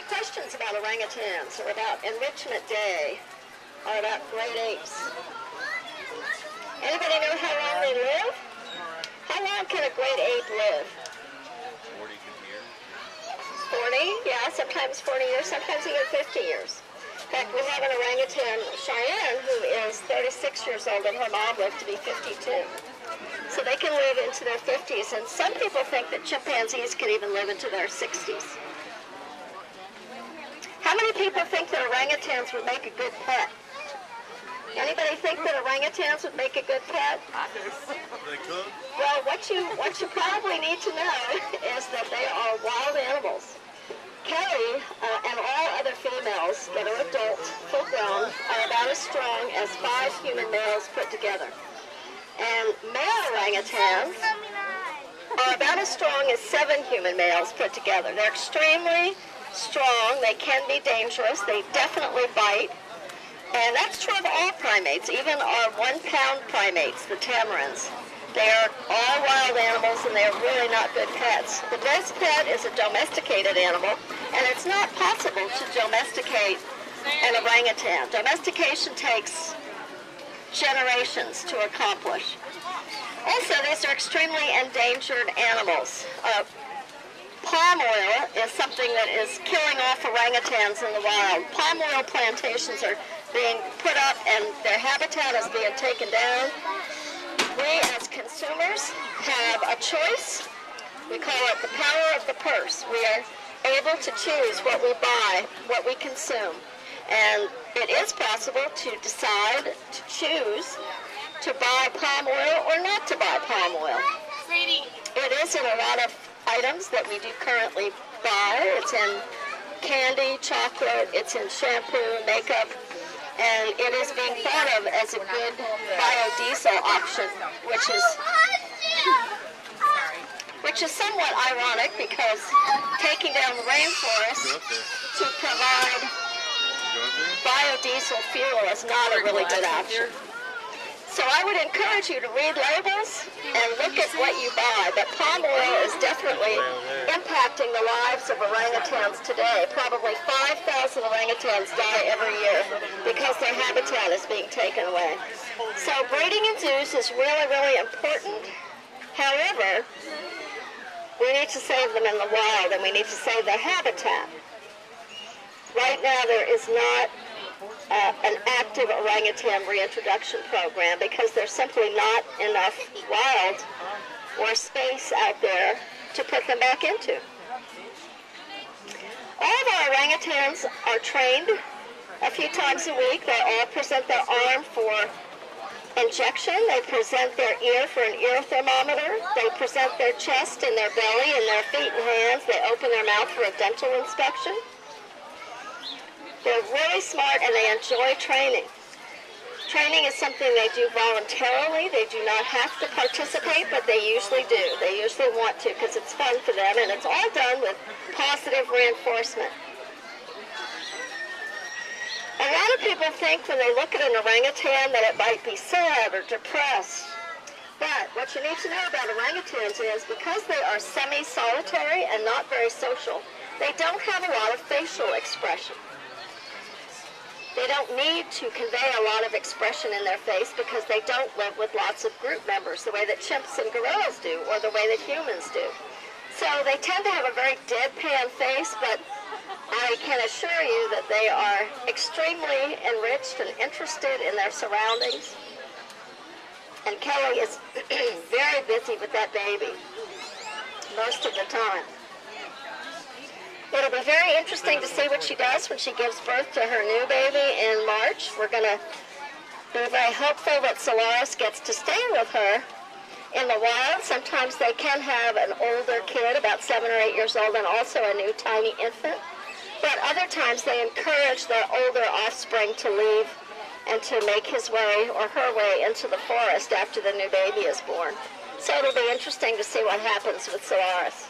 questions about orangutans or about Enrichment Day or about great apes? Anybody know how long they live? How long can a great ape live? 40, yeah, sometimes 40 years, sometimes even 50 years. In fact, we have an orangutan, Cheyenne, who is 36 years old, and her mom lived to be 52. So they can live into their 50s, and some people think that chimpanzees can even live into their 60s. How many people think that orangutans would make a good pet? Anybody think that orangutans would make a good pet? They could. Well, what you probably need to know is that they are wild animals. Kelly and all other females that are adult, full-grown, are about as strong as 5 human males put together. And male orangutans are about as strong as 7 human males put together. They're extremely strong. They can be dangerous. They definitely bite. And that's true of all primates, even our 1-pound primates, the tamarins. They are all wild animals, and they are really not good pets. The best pet is a domesticated animal, and it's not possible to domesticate an orangutan. Domestication takes generations to accomplish. Also, these are extremely endangered animals. Palm oil is something that is killing off orangutans in the wild. Palm oil plantations are being put up, and their habitat is being taken down. We as consumers have a choice. We call it the power of the purse. We are able to choose what we buy, what we consume. And it is possible to decide, to choose to buy palm oil or not to buy palm oil. It is in a lot of items that we do currently buy. It's in candy, chocolate, it's in shampoo, makeup. And it is being thought of as a good biodiesel option, which is somewhat ironic because taking down the rainforest to provide biodiesel fuel is not a really good option. So I would encourage you to read labels and look at what you buy. But palm oil is definitely impacting the lives of orangutans today. Probably 5,000 orangutans die every year because their habitat is being taken away. So breeding in zoos is really, really important. However, we need to save them in the wild, and we need to save their habitat. Right now there is not an active orangutan reintroduction program because there's simply not enough wild or space out there to put them back into. All of our orangutans are trained a few times a week. They all present their arm for injection. They present their ear for an ear thermometer. They present their chest and their belly and their feet and hands. They open their mouth for a dental inspection. They're really smart, and they enjoy training. Training is something they do voluntarily. They do not have to participate, but they usually do. They usually want to because it's fun for them, and it's all done with positive reinforcement. A lot of people think when they look at an orangutan that it might be sad or depressed. But what you need to know about orangutans is because they are semi-solitary and not very social, they don't have a lot of facial expression. They don't need to convey a lot of expression in their face because they don't live with lots of group members the way that chimps and gorillas do or the way that humans do. So they tend to have a very deadpan face, but I can assure you that they are extremely enriched and interested in their surroundings. And Kelly is very busy with that baby most of the time. It'll be very interesting to see what she does when she gives birth to her new baby in March. We're going to be very hopeful that Solaris gets to stay with her in the wild. Sometimes they can have an older kid, about 7 or 8 years old, and also a new tiny infant. But other times they encourage their older offspring to leave and to make his way or her way into the forest after the new baby is born. So it'll be interesting to see what happens with Solaris.